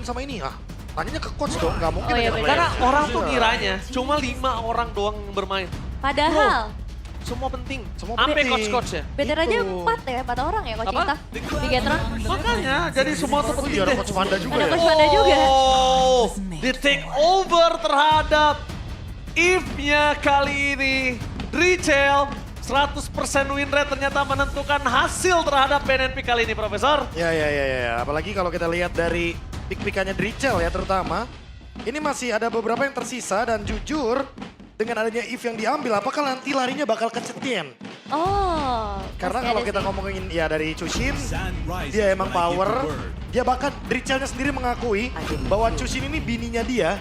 sama ini? Ah, tanyanya ke coach dong, nggak mungkin Oh iya, hanya bener. player. Karena orang tuh Iya. ngiranya cuma 5 orang doang yang bermain. Padahal, Semua penting. Semua Sampai penting. coach-coach ya. better aja Itu. 4 orang ya Coach Apa? Ita. Bigetron. Makanya jadi semua tuh Oh penting iya, ada deh. coach Wanda juga Ada ya. coach Wanda juga. Oh, di take over terhadap Eve-nya kali ini. Retail 100% win rate ternyata menentukan hasil terhadap BNNP kali ini, Profesor. Ya. Apalagi kalau kita lihat dari pick-pickannya Drichel ya terutama. Ini masih ada beberapa yang tersisa dan jujur dengan adanya Eve yang diambil, apakah nanti larinya bakal ke Chetien? Oh. Karena masih kalau ada kita sih. ngomongin ya dari Chushin, dia emang power. Dia bahkan Drichelnya sendiri mengakui bahwa Chushin ini bininya dia.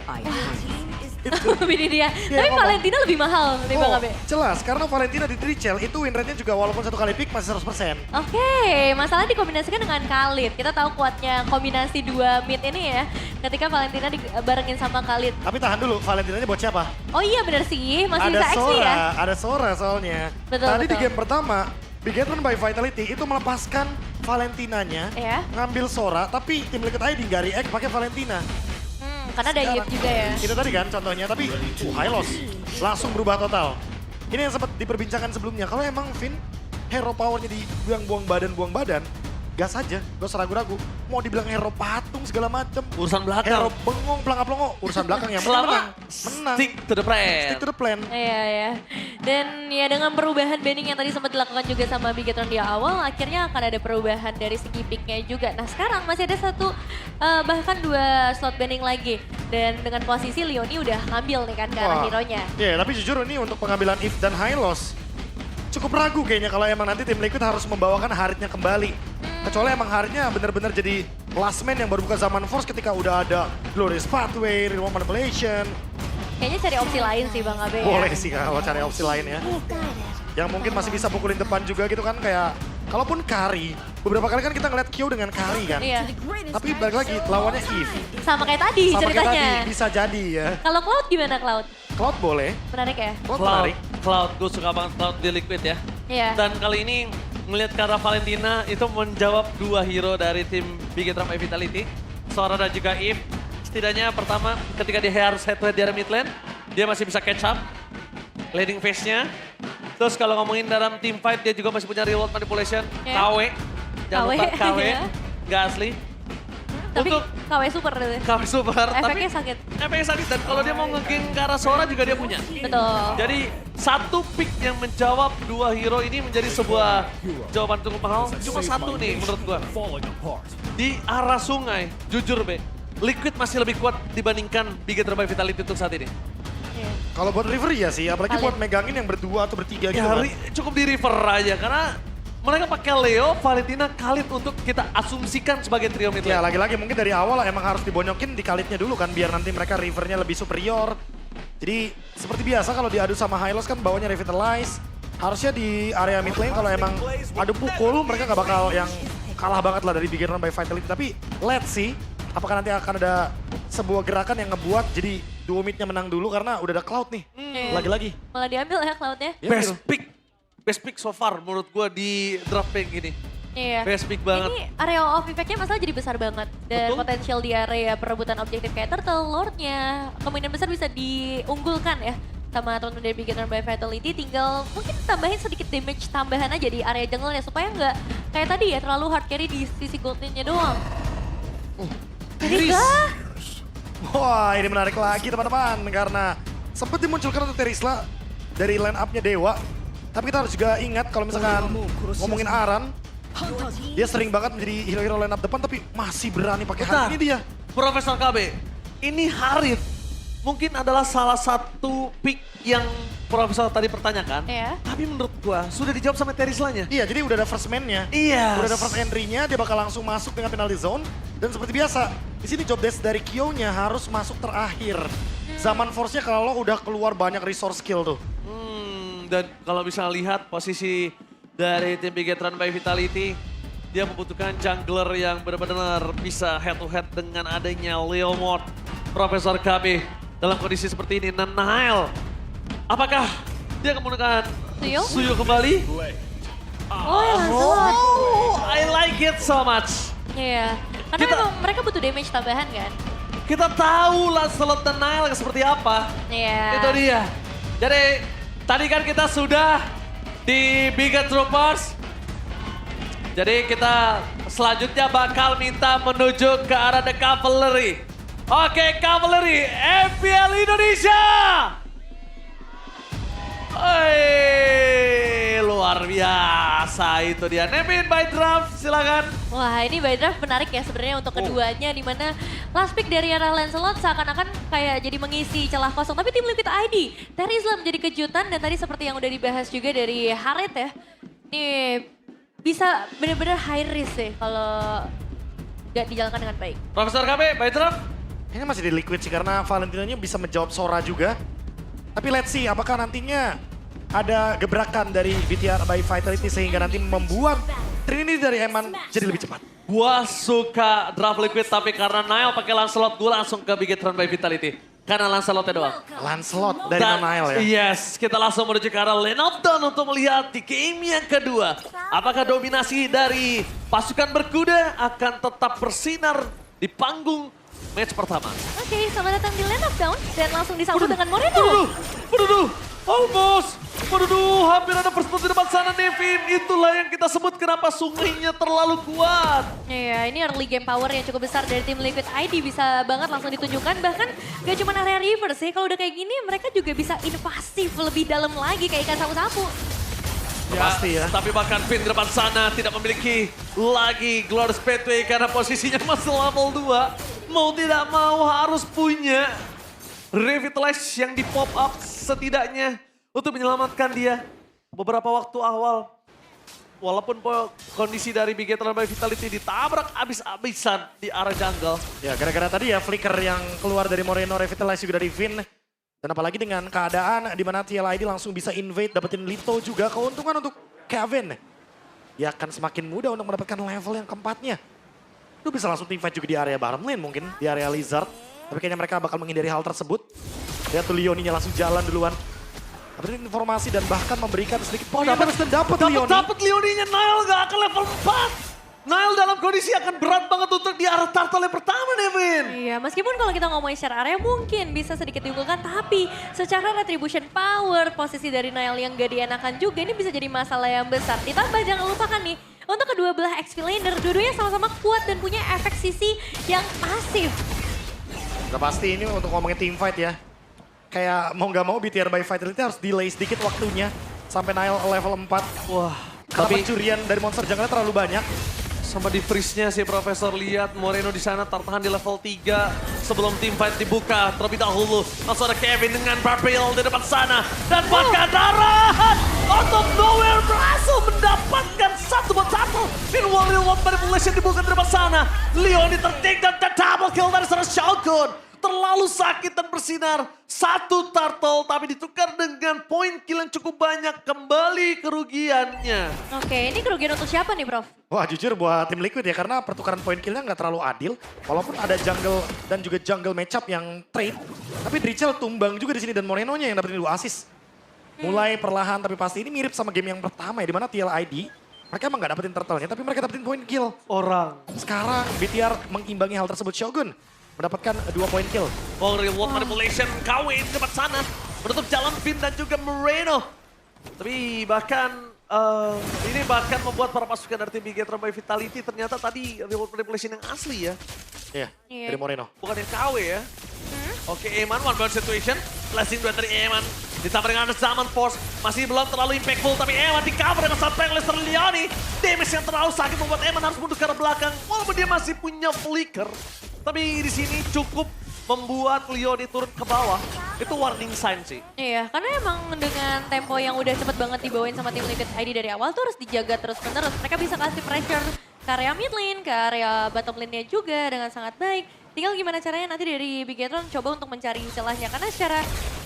Bini dia. Dia Tapi ngomong. Valentina lebih mahal nih Bang Oh, Abe. jelas, karena Valentina di Drichel itu win rate-nya juga walaupun satu kali pick masih 100%. Oke, masalah dikombinasikan dengan Khalid. Kita tahu kuatnya kombinasi 2 mid ini ya. Ketika Valentina dibarengin sama Khalid. Tapi tahan dulu, Valentinanya buat siapa? Oh iya bener sih, masih Ada bisa XP Sora, ya. ada Sora soalnya. Betul, Tadi di betul. game pertama, Bigetron by Vitality itu melepaskan Valentinanya, Iya. ngambil Sora, tapi tim Liquid ID nggak react pakai Valentina. Karena ada Yip juga ya. Itu tadi kan contohnya, tapi high loss. Langsung berubah total. Ini yang sempat diperbincangkan sebelumnya. Kalau emang Vin, hero powernya dibuang-buang badan, gas aja. Gak usah ragu-ragu. Mau dibilang hero patung segala macem. Urusan Hero belakang. bengong, pelangap-pelongo. Urusan belakang yang penting menang. Selama Menang. stick to the plan. Stick to the plan. Iya ya. Dan ya dengan perubahan banning yang tadi sempat dilakukan juga sama Bigetron di awal, akhirnya akan ada perubahan dari segi picknya juga. Nah sekarang masih ada bahkan 2 slot banning lagi. Dan dengan posisi Leoni udah ngambil nih kan ke arah Wah. hero-nya. Iya, tapi jujur ini untuk pengambilan If dan Hylos cukup ragu kayaknya kalau emang nanti tim Liquid harus membawakan Haritnya kembali. Kecuali emang Haritnya benar-benar jadi last man yang baru buka zaman Force ketika udah ada Glorious Pathway, Remote Manipulation. Kayaknya cari opsi lain sih Bang Abe ya. Boleh sih kalau cari opsi lain ya. Yang mungkin masih bisa pukulin depan juga gitu kan kayak kalaupun Kari, beberapa kali kan kita ngeliat Kyo dengan Kari kan. Iya. Tapi balik lagi lawannya Eve. Sama kayak tadi Sama kayak ceritanya. tadi bisa jadi ya. Kalau Cloud gimana Cloud? Cloud boleh, Menarik ya? Cloud Cloud, menarik. Cloud, gue suka banget Cloud di Liquid ya. Iya. Dan kali ini ngelihat ke arah Valentina itu menjawab 2 hero dari tim Bigetron by Vitality. Sora dan juga Eve. Setidaknya pertama ketika dia harus head to head di area mid lane, dia masih bisa catch up. Leading phase-nya. Terus kalau ngomongin dalam team fight, dia juga masih punya reload manipulation. Iya. KW. Jangan lupa KW, KW. iya. Nggak asli. Tapi Untuk KW super deh. KW super. Efeknya sakit. Efeknya sakit. Dan kalau dia mau nge-gank ke arah Sora juga dia punya. Betul. Jadi satu pick yang menjawab 2 hero ini menjadi sebuah jawaban cukup mahal. Cuma satu nih menurut gua. Di arah sungai, jujur Be, Liquid masih lebih kuat dibandingkan Bigetron by Vitality untuk saat ini. Iya. Kalau buat River ya sih, apalagi Kalian. buat megangin yang berdua atau bertiga gitu Ya kan. cukup di river aja karena mereka pakai Leo, Valentina, Khalid untuk kita asumsikan sebagai trio mid Ya lane. lagi-lagi mungkin dari awal emang harus dibonyokin di Khalidnya dulu kan biar nanti mereka Rivernya lebih superior. Jadi seperti biasa kalau diadu sama Hylos kan bawanya Revitalize. Harusnya di area mid lane kalau emang adu pukul mereka nggak bakal yang kalah banget lah dari Bigetron by Vitality. Tapi let's see apakah nanti akan ada sebuah gerakan yang ngebuat jadi duo midnya menang dulu karena udah ada Cloud nih. Lagi-lagi. Malah diambil ya Cloud-nya. Ya, Best gitu. pick. Best pick so far menurut gua di draft pick ini. Iya. Best pick banget. Ini area of effect-nya masalah jadi besar banget. Dan Betul. potensial di area perebutan objektif kayak Turtle Lord-nya kemungkinan besar bisa diunggulkan ya sama teman-teman dari Bigetron by Vitality. Tinggal mungkin tambahin sedikit damage tambahan aja di area jungle-nya supaya nggak kayak tadi ya terlalu hard carry di sisi gold lane-nya doang. Jadi kah? Wah ini menarik lagi teman-teman karena sempat dimunculkan untuk Terisla dari line up-nya Dewa. Tapi kita harus juga ingat kalau misalkan ngomongin Aran, dia sering banget menjadi hero-hero line up depan tapi masih berani pakai Bentar. hard ini dia. Profesor KB, ini Harit mungkin adalah salah satu pick yang Profesor tadi pertanyakan. Iya. Tapi menurut gua sudah dijawab sama Terislanya. Iya jadi udah ada first man-nya. Iya. Udah ada first entry-nya, dia bakal langsung masuk dengan penalty zone. Dan seperti biasa, di sini job desk dari Kyo-nya harus masuk terakhir. Zaman Force-nya kalau udah keluar banyak resource skill tuh. Dan kalau bisa lihat posisi dari tim Bigetron by Vitality, dia membutuhkan jungler yang benar-benar bisa head to head dengan adanya Leo Mode. Profesor KB dalam kondisi seperti ini, Nanail. Apakah dia akan menggunakan Suyo? Suyo kembali? Oh ya langsung. Oh, I like it so much. Iya. Karena emang mereka butuh damage tambahan kan. Kita tahu Lancelot dan Nile seperti apa. Iya. Itu dia. Jadi tadi kan kita sudah di Bigot Troopers. Jadi kita selanjutnya bakal minta menuju ke arah The Cavalry. Oke, Cavalry, FPL Indonesia. Luar biasa itu dia. Nevin by draft, silakan. Wah ini by draft menarik ya sebenarnya untuk keduanya. Dimana last pick dari arah Lancelot seakan-akan kayak jadi mengisi celah kosong. Tapi tim Liquid ID, Terry Islam menjadi kejutan. Dan tadi seperti yang udah dibahas juga dari Harit ya. Ini bisa benar-benar high risk sih kalau nggak dijalankan dengan baik. Profesor KB, by draft. Ini masih di Liquid sih karena Valentinonya bisa menjawab Sora juga. Tapi let's see apakah nantinya ada gebrakan dari VTR by Vitality sehingga nanti membuat Trinity dari Eman jadi lebih cepat. Gua suka draft Liquid tapi karena Nile pakai Lancelot, gue langsung ke Bigetron by Vitality. Karena Lancelotnya doang. Lancelot dari Nile ya. Yes, kita langsung menuju ke arah lane of dawn untuk melihat di game yang kedua. Apakah dominasi dari pasukan berkuda akan tetap bersinar di panggung match pertama? Oke, selamat datang di Land of Dawn dan langsung disambut dengan Moreno. Waduh, almost. Waduh, hampir ada persetujuan di depan sana Nevin. Itulah yang kita sebut kenapa sungainya terlalu kuat. Iya, ini early game power yang cukup besar dari tim Liquid ID bisa banget langsung ditunjukkan. Bahkan gak cuma area river sih, kalau udah kayak gini mereka juga bisa invasif lebih dalam lagi kayak ikan sapu-sapu. Ya, Pasti ya. Tapi bahkan Finn di depan sana tidak memiliki lagi Glorious Pathway karena posisinya masih level 2. Mau tidak mau harus punya Revitalize yang di pop up setidaknya untuk menyelamatkan dia beberapa waktu awal. Walaupun kondisi dari Bigetron by Vitality ditabrak abis-abisan di arah jungle. Ya gara-gara tadi ya flicker yang keluar dari Moreno, Revitalize juga dari Vin. Dan apalagi dengan keadaan di mana TLID langsung bisa invade, dapetin Lito juga. Keuntungan untuk Kevin. Ya akan semakin mudah untuk mendapatkan level yang keempatnya. Lu bisa langsung teamfight juga di area bottom lane mungkin, di area Lizard. Tapi kayaknya mereka bakal menghindari hal tersebut. Lihat tuh Leoninya langsung jalan duluan. Dapetin informasi dan bahkan memberikan sedikit points dan dapet Leoni. Dapet Leoninya, Nile gak akan level 4. Nile dalam kondisi akan berat banget untuk di arah turtle yang pertama, Nevin. Iya, meskipun kalau kita ngomongin secara area mungkin bisa sedikit diunggulkan, tapi secara retribution power, posisi dari Nile yang gak dienakan juga, ini bisa jadi masalah yang besar. Ditambah jangan lupakan nih, untuk kedua belah XP laner, dua-duanya sama-sama kuat dan punya efek sisi yang pasif. Udah pasti ini untuk ngomongin teamfight ya. Kayak mau gak mau BTR by Vitality harus delay sedikit waktunya sampai Nile level 4. Wah, Karena tapi pencurian dari monster jungle terlalu banyak. sama di freeze-nya si Profesor lihat Moreno di sana tertahan di level 3 sebelum team fight dibuka terlebih dahulu. Langsung ada Kevin dengan Barbell di depan sana dan bahkan Darahan out of nowhere berhasil mendapatkan 1-1. Meanwhile, Lil Manipulation dibuka di depan sana. Leoni tertik dan double kill dari seorang Shogun. Terlalu sakit dan bersinar. Satu turtle tapi ditukar dengan poin kill yang cukup banyak. Kembali kerugiannya. Oke, ini kerugian untuk siapa nih, Prof? Wah jujur buat tim Liquid ya karena pertukaran poin killnya nggak terlalu adil. Walaupun ada jungle dan juga jungle matchup yang trade. Tapi Drichel tumbang juga di sini dan Moreno-nya yang dapetin 2 assist. Mulai perlahan tapi pasti ini mirip sama game yang pertama ya. Dimana TLID mereka emang nggak dapetin turtle-nya tapi mereka dapetin poin kill. Orang. Sekarang BTR mengimbangi hal tersebut. Shogun mendapatkan 2 poin kill. Oh, reward manipulation KW di depan sana. Menutup jalan Finn dan juga Moreno. Tapi bahkan ini bahkan membuat para pasukan dari tim Bigetron by Vitality ternyata tadi reward manipulation yang asli ya. Iya, Iya. dari Moreno. Bukan yang KW ya. Oke, Eman, one bound situation. Blessing duet dari Eman. Ditambah dengan Zaman Force. Masih belum terlalu impactful, tapi Eman di cover dengan satu oleh Leoni. Damage yang terlalu sakit membuat Eman harus mundur ke arah belakang. Walaupun dia masih punya flicker. Tapi di sini cukup membuat Leoni turun ke bawah. Itu warning sign sih. Iya, karena emang dengan tempo yang udah cepet banget dibawain sama tim Liquid ID dari awal tuh harus dijaga terus-menerus. Mereka bisa kasih pressure ke area mid lane, ke area bottom lane-nya juga dengan sangat baik. Tinggal gimana caranya nanti dari Bigetron coba untuk mencari celahnya. Karena secara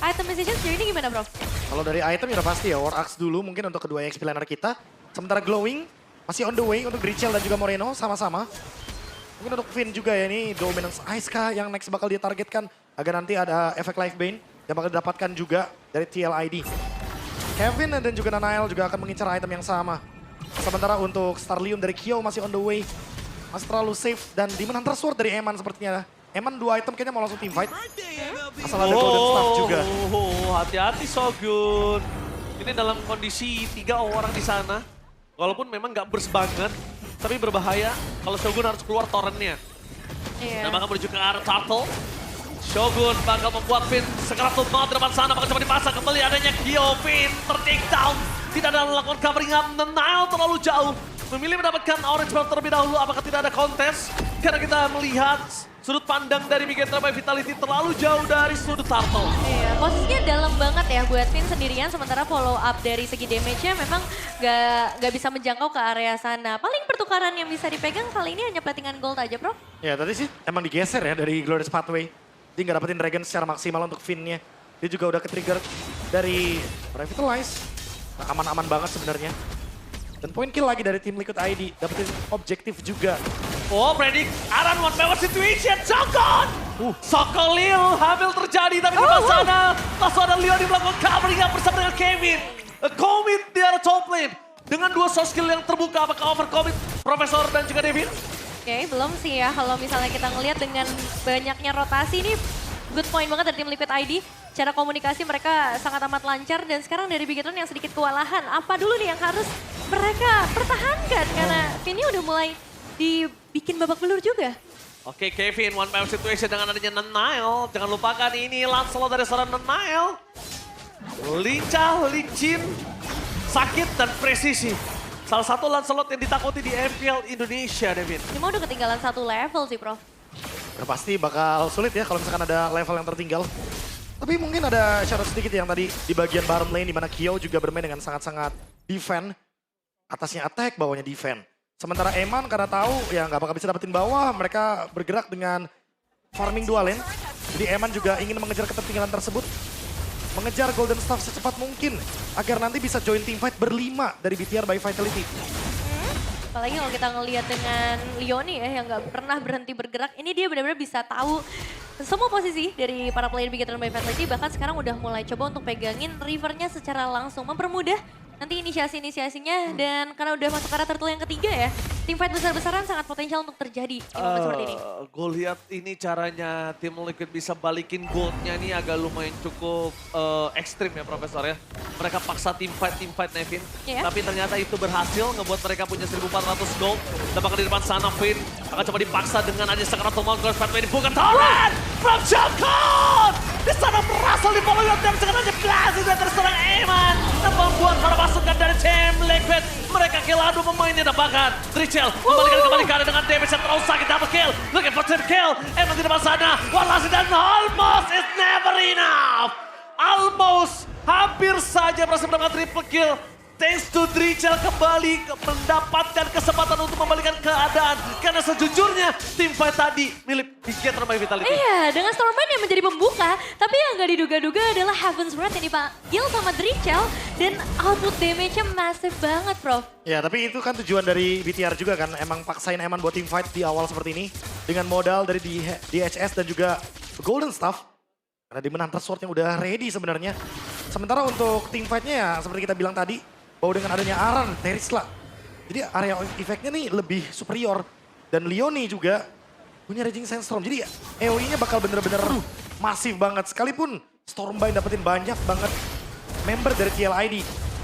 itemization sejauh ini gimana, Bro? Kalau dari item ya udah pasti ya, War Axe dulu mungkin untuk kedua XP laner kita. Sementara Glowing masih on the way untuk Drichel dan juga Moreno sama-sama. Mungkin untuk Finn juga ya, ini Dominance Ice kah yang next bakal dia targetkan. Agar nanti ada efek Life Bane yang bakal didapatkan juga dari TLID. Kevin dan juga Nanael juga akan mengincar item yang sama. Sementara untuk Starlium dari Kyo masih on the way. masih terlalu safe. Dan Demon Hunter Sword dari Eman sepertinya. Eman 2 item kayaknya mau langsung team fight. Asal ada Golden Staff juga. Hati-hati Shogun. Ini dalam kondisi 3 orang di sana. Walaupun memang nggak burst banget, tapi berbahaya kalau Shogun harus keluar torrentnya. Iya. Dan bakal menuju ke arah Turtle. Shogun bakal membuat Finn sekerat maut di depan sana, bakal coba dipasang kembali adanya Kyo. Finn ter-take down. Tidak ada melakukan covering up, Nile terlalu jauh. Memilih mendapatkan orange buff terlebih dahulu, apakah tidak ada kontes? Karena kita melihat sudut pandang dari Big Eternal Vitality terlalu jauh dari sudut Turtle. Iya, posisinya dalam banget ya buat Finn sendirian, sementara follow up dari segi damage-nya memang gak bisa menjangkau ke area sana. Paling pertukaran yang bisa dipegang kali ini hanya platingan gold aja, bro. Ya tadi sih emang digeser ya dari Glorious Pathway. Dia nggak dapetin Dragon secara maksimal untuk Finn-nya. Dia juga udah ke-trigger dari Revitalize. Nah, aman-aman banget sebenarnya. Dan point kill lagi dari tim Liquid ID. Dapetin objektif juga. Oh, predik Aran one power situation, Shogun! Sokolil hamil terjadi, tapi di depan sana langsung ada Leon yang melakukan covering up bersama dengan Kevin. Commit di arah top lane. Dengan 2 soft skill yang terbuka, apakah overcommit Profesor dan juga Devin? Oke, belum sih ya. Kalau misalnya kita ngelihat dengan banyaknya rotasi ini, good point banget dari tim Liquid ID. Cara komunikasi mereka sangat amat lancar dan sekarang dari Big Eternal yang sedikit kewalahan. Apa dulu nih yang harus mereka pertahankan? Karena Vinny udah mulai dibikin babak belur juga. Oke, Kevin, one power situation dengan adanya Nile. Jangan lupakan ini Lancelot dari seorang Nile. Lincah, licin, sakit, dan presisi. Salah satu Lancelot yang ditakuti di MPL Indonesia, Devin. Ini mau udah ketinggalan 1 level sih, Prof. Udah pasti bakal sulit ya kalau misalkan ada level yang tertinggal. Tapi mungkin ada syarat sedikit yang tadi di bagian bottom lane di mana Kyo juga bermain dengan sangat-sangat defend. Atasnya attack, bawahnya defend. Sementara Eman karena tahu ya nggak bakal bisa dapetin bawah, mereka bergerak dengan farming 2 lane. Jadi Eman juga ingin mengejar ketertinggalan tersebut. Mengejar Golden Staff secepat mungkin agar nanti bisa join team fight berlima dari BTR by Vitality. Apalagi kalau kita ngelihat dengan Leoni ya yang nggak pernah berhenti bergerak, ini dia benar-benar bisa tahu semua posisi dari para player Big Eternal by Vitality. Bahkan sekarang udah mulai coba untuk pegangin rivernya secara langsung, mempermudah nanti inisiasi-inisiasinya. Dan karena udah masuk ke arah turtle yang ketiga ya, tim fight besar-besaran sangat potensial untuk terjadi di momen seperti ini. Gue lihat ini caranya tim Liquid bisa balikin goldnya nih agak lumayan cukup ekstrim ya Profesor ya. Mereka paksa tim fight Nevin. Iya. Tapi ternyata itu berhasil ngebuat mereka punya 1.400 gold. Dan bahkan di depan sana Finn akan coba dipaksa dengan aja sekerat Tomahawk Glorious Pathway dibuka torrent from Shogun! Di sana berhasil di follow up dan sekarang aja blast dan terserang Eman. Dan membuat para pasukan dari tim Liquid. Mereka kill adu pemainnya dan bahkan Trichel kembali ke arah dengan damage yang terlalu sakit, double kill. Looking for team kill. Eman di depan sana. One last dan almost is never enough. Almost hampir saja berhasil mendapatkan triple kill. Thanks to Trichel kembali mendapatkan kesempatan untuk membalikan keadaan. Karena sejujurnya tim fight tadi milik Big Eternal by Vitality. Iya, dengan Stormman yang menjadi pembuka, tapi yang gak diduga-duga adalah Heaven's Wrath yang dipanggil sama Trichel. Dan output damage-nya massive banget, Prof. Ya tapi itu kan tujuan dari BTR juga kan. Emang paksain Eman buat team fight di awal seperti ini. Dengan modal dari DHS dan juga Golden Staff. Karena Demon Hunter Sword yang udah ready sebenarnya. Sementara untuk team fight-nya ya seperti kita bilang tadi. Bahwa dengan adanya Aran, Terisla. Jadi area efeknya nih lebih superior. Dan Leoni juga punya Raging Sandstorm. Jadi AoE-nya bakal bener-bener masif banget. Sekalipun Stormbind dapetin banyak banget member dari TLID.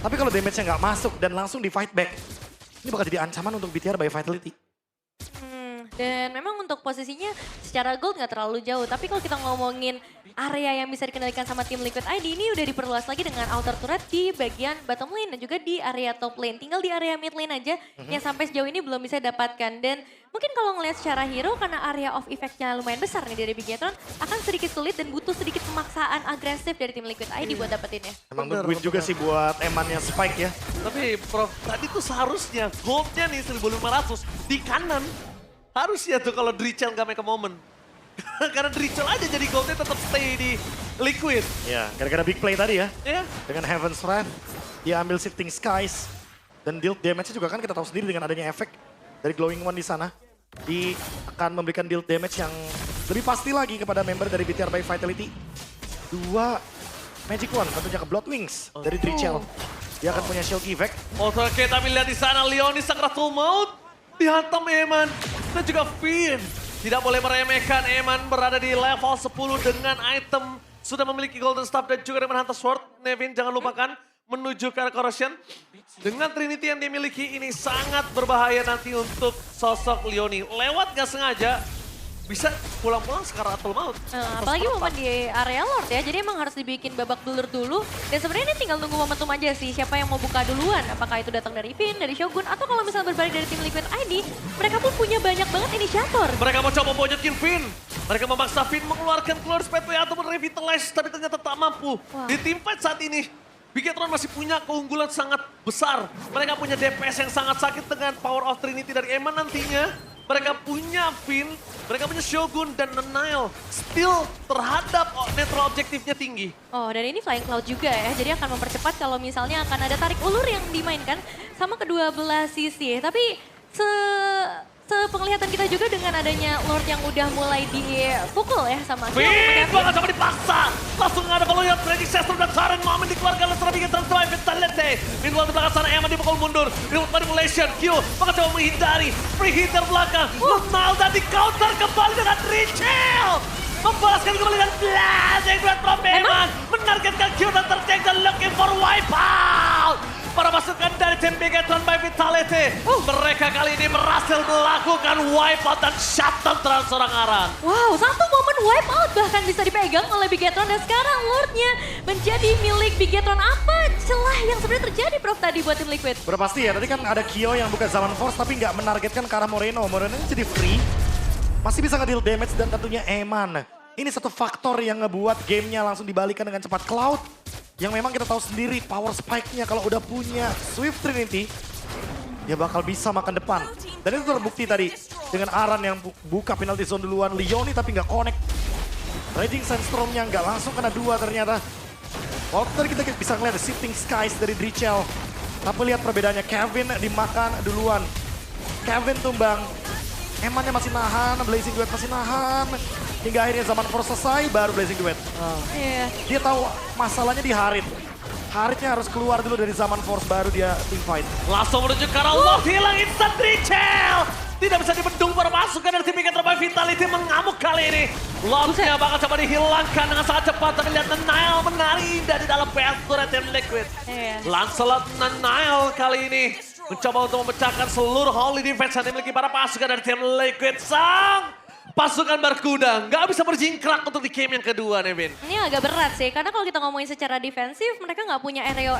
Tapi kalau damage-nya nggak masuk dan langsung di fight back. Ini bakal jadi ancaman untuk BTR by Vitality. Dan memang untuk posisinya secara gold nggak terlalu jauh. Tapi kalau kita ngomongin area yang bisa dikendalikan sama tim Liquid ID, ini udah diperluas lagi dengan outer turret di bagian bottom lane dan juga di area top lane. Tinggal di area mid lane aja yang sampai sejauh ini belum bisa dapatkan. Dan mungkin kalau ngelihat secara hero karena area of effect-nya lumayan besar nih dari Big Eternal, akan sedikit sulit dan butuh sedikit pemaksaan agresif dari tim Liquid ID buat dapetinnya. Emang nungguin juga sih buat Emannya Spike ya. Tapi Prof, tadi tuh seharusnya goldnya nih 1.500 di kanan. Harusnya tuh kalau Drichel gak make a moment. Karena Drichel aja jadi goldnya tetap stay di Liquid. Ya, gara-gara big play tadi ya. Ya. Dengan Heaven's Wrath, dia ambil Shifting Skies. Dan deal damage-nya juga kan kita tahu sendiri dengan adanya efek dari Glowing One di sana. Dia akan memberikan deal damage yang lebih pasti lagi kepada member dari BTR by Vitality. 2 Magic One tentunya ke Blood Wings dari Drichel. Dia akan punya shield effect. Oke, tapi lihat di sana Leonis Sakratul Maut dihantam Eman. dan juga Finn. Tidak boleh meremehkan, Eman berada di level 10 dengan item. Sudah memiliki Golden Staff dan juga dengan Hunter Sword. Nevin jangan lupakan menuju ke arah Corrosion. Dengan Trinity yang dimiliki ini sangat berbahaya nanti untuk sosok Leoni. Lewat gak sengaja, bisa pulang-pulang sekarang atul maut. Apalagi momen di area Lord ya, jadi emang harus dibikin babak dulur dulu. Dan sebenarnya ini tinggal nunggu momentum aja sih, siapa yang mau buka duluan. Apakah itu datang dari Finn, dari Shogun, atau kalau misalnya berbalik dari tim Liquid ID, mereka pun punya banyak banget inisiator. Mereka mau coba bojokin Finn. Mereka memaksa Finn mengeluarkan Cloud Spatway ataupun Revitalize, tapi ternyata tak mampu. Wow. Di teamfight saat ini, Bigetron masih punya keunggulan sangat besar. Mereka punya DPS yang sangat sakit dengan Power of Trinity dari Eman nantinya. Mereka punya Finn, mereka punya Shogun dan Nile. Still terhadap netral objektifnya tinggi. Oh, dan ini Flying Cloud juga ya, jadi akan mempercepat kalau misalnya akan ada tarik ulur yang dimainkan sama kedua belah sisi. Tapi sepenglihatan kita juga dengan adanya Lord yang udah mulai dipukul ya sama Finn banget sama dipaksa. Langsung ada peluang Magic Sestrum dan Karen Momen dikeluarkan oleh seorang Bigetron Drive Vitality. Meanwhile di belakang sana Eman dipukul mundur. Remote Manipulation, Q bakal coba menghindari. Free hit dari belakang. Nile dan di counter kembali dengan Richel. Membalaskan kembali dengan Blazing Red from Eman. Menargetkan Q dan terjeng dan looking for wipeout. Para pasukan dari tim Bigetron by Vitality. Mereka kali ini berhasil melakukan wipeout dan shutdown terhadap seorang Aran. Wow, satu momen wipeout bahkan bisa dipegang oleh Bigetron dan sekarang Lordnya menjadi milik Bigetron. Apa celah yang sebenarnya terjadi Prof tadi buat tim Liquid? Udah pasti ya, tadi kan ada Kyo yang buka Zaman Force tapi nggak menargetkan ke arah Moreno. Moreno ini jadi free, masih bisa nge-deal damage dan tentunya Eman. Ini satu faktor yang ngebuat gamenya langsung dibalikan dengan cepat. Cloud yang memang kita tahu sendiri power spike-nya kalau udah punya Swift Trinity, dia bakal bisa makan depan. Dan itu terbukti tadi dengan Aran yang buka penalty zone duluan, Leoni tapi nggak connect. Raging Sandstorm-nya nggak langsung kena dua ternyata. Waktu tadi kita bisa ngeliat Shifting Skies dari Drichel. Tapi lihat perbedaannya, Kevin dimakan duluan. Kevin tumbang, Emannya masih nahan, Blazing Duet masih nahan. Hingga akhirnya Zaman Force selesai, baru Blazing Duet. Iya. Dia tahu masalahnya di Harit. Haritnya harus keluar dulu dari Zaman Force, baru dia teamfight. Langsung menuju ke arah Lord, hilang instant Richel. Tidak bisa dibendung para pasukan dari tim Bigetron by Vitality mengamuk kali ini. Lordnya bakal coba dihilangkan dengan sangat cepat. Tapi lihat Nile menari indah di dalam PS turret tim Liquid. Iya. Lancelot Nile kali ini mencoba untuk memecahkan seluruh holy defense yang dimiliki para pasukan dari tim Liquid. Sang pasukan berkuda nggak bisa berjingkrak untuk di game yang kedua, Nevin. Ini agak berat sih, karena kalau kita ngomongin secara defensif, mereka nggak punya area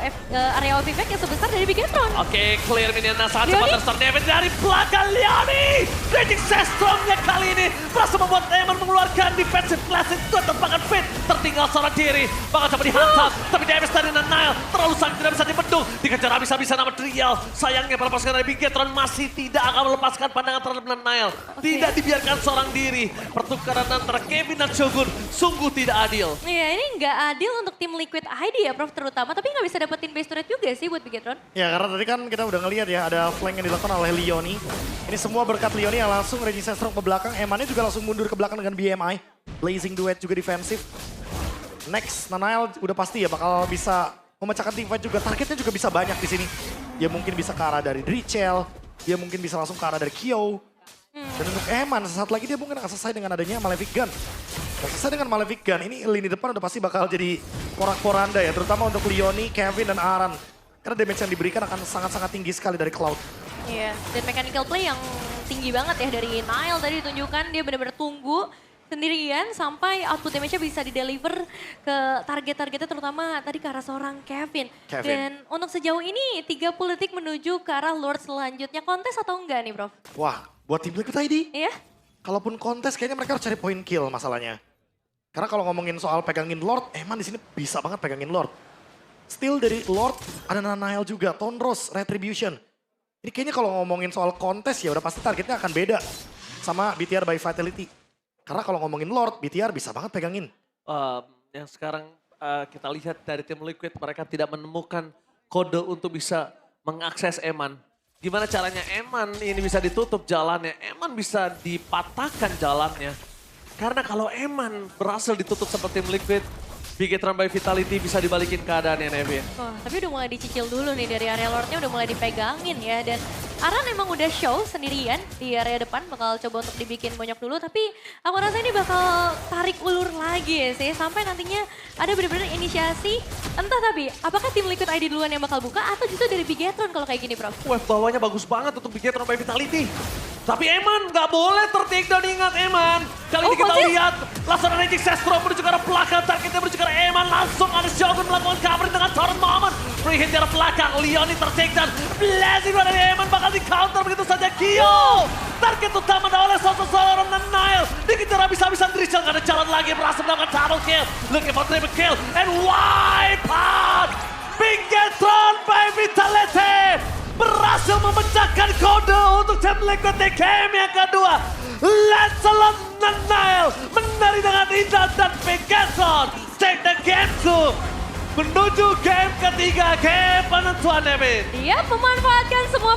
of effect yang sebesar dari Bigetron. Oke, clear minionnya sangat cepat Leoni? terstart Nevin dari belakang Leoni. Raging Sandstorm-nya kali ini berhasil membuat Eman mengeluarkan defensive classic itu terbakar Fit. Tertinggal seorang diri, bakal coba dihantam. Tapi damage dari Nile terlalu sangat tidak bisa dibendung. Dikejar habis-habisan nama Trial. Sayangnya para pasukan dari Bigetron masih tidak akan melepaskan pandangan terhadap Nile. Tidak dibiarkan seorang diri. Pertukaran antara Kevin dan Shogun sungguh tidak adil. Iya, ini nggak adil untuk tim Liquid ID ya Prof terutama, tapi nggak bisa dapetin base turret juga sih buat Bigetron. Ya karena tadi kan kita udah ngelihat ya ada flank yang dilakukan oleh Leoni. Ini semua berkat Leoni yang langsung Raging Sandstorm ke belakang. Emannya juga langsung mundur ke belakang dengan BMI. Blazing Duet juga defensif. Next, Nile udah pasti ya bakal bisa memecahkan teamfight juga. Targetnya juga bisa banyak di sini. Dia mungkin bisa ke arah dari Drichel. Dia mungkin bisa langsung ke arah dari Kyo. Dan untuk Eman, sesaat lagi dia mungkin akan selesai dengan adanya Malefic Gun. Dan selesai dengan Malefic Gun, ini lini depan udah pasti bakal jadi porak-poranda ya. Terutama untuk Leoni, Kevin, dan Aran. Karena damage yang diberikan akan sangat-sangat tinggi sekali dari Cloud. Iya, dan mechanical play yang tinggi banget ya dari Nile tadi ditunjukkan. Dia benar-benar tunggu sendirian sampai output damage-nya bisa di-deliver ke target-targetnya, terutama tadi ke arah seorang Kevin. Dan untuk sejauh ini 30 detik menuju ke arah Lord selanjutnya. Kontes atau enggak nih Prof? Wah, buat tim Liquid ID, Iya? kalaupun kontes kayaknya mereka harus cari point kill masalahnya. Karena kalau ngomongin soal pegangin Lord, Eman di sini bisa banget pegangin Lord. Still dari Lord ada Nile juga, Tonros, Retribution. Ini kayaknya kalau ngomongin soal kontes ya udah pasti targetnya akan beda sama BTR by Vitality. Karena kalau ngomongin Lord, BTR bisa banget pegangin. Yang sekarang kita lihat dari tim Liquid, mereka tidak menemukan kode untuk bisa mengakses Eman. Gimana caranya Eman ini bisa ditutup jalannya, Eman bisa dipatahkan jalannya. Karena kalau Eman berhasil ditutup seperti tim Liquid, Bigetron by Vitality bisa dibalikin keadaannya, Nevin. Wah, tapi udah mulai dicicil dulu nih dari area Lordnya, udah mulai dipegangin ya. Dan Aran emang udah show sendirian di area depan, bakal coba untuk dibikin bonyok dulu. Tapi aku rasa ini bakal tarik ulur lagi ya sih. Sampai nantinya ada benar-benar inisiasi. Entah tapi, apakah tim Liquid ID duluan yang bakal buka atau justru dari Bigetron kalau kayak gini, Prof? Wave bawahnya bagus banget untuk Bigetron by Vitality. Tapi Eman nggak boleh tertik dan ingat Eman. Kali ini kita Fonzil. lihat langsung ada Magic Sestro menuju ke arah belakang. Targetnya menuju ke arah Eman. Langsung ada Shogun melakukan covering dengan Torrent Moment. Free hit dari belakang. Leoni tertik dan blazing dari Eman bakal di counter begitu saja. Kyo. Target utama oleh seorang Nile. Dikejar habis-habisan Drizzle. Gak ada jalan lagi. Berhasil melakukan double kill. Looking for triple kill. And wipe out. Bigetron by Vitality. Berhasil memecahkan kode untuk tim Liquid di game yang kedua. Lancelot Nile menari dengan indah dan Bigetron take the game to menuju game ketiga, game penentuan David. Dia memanfaatkan semua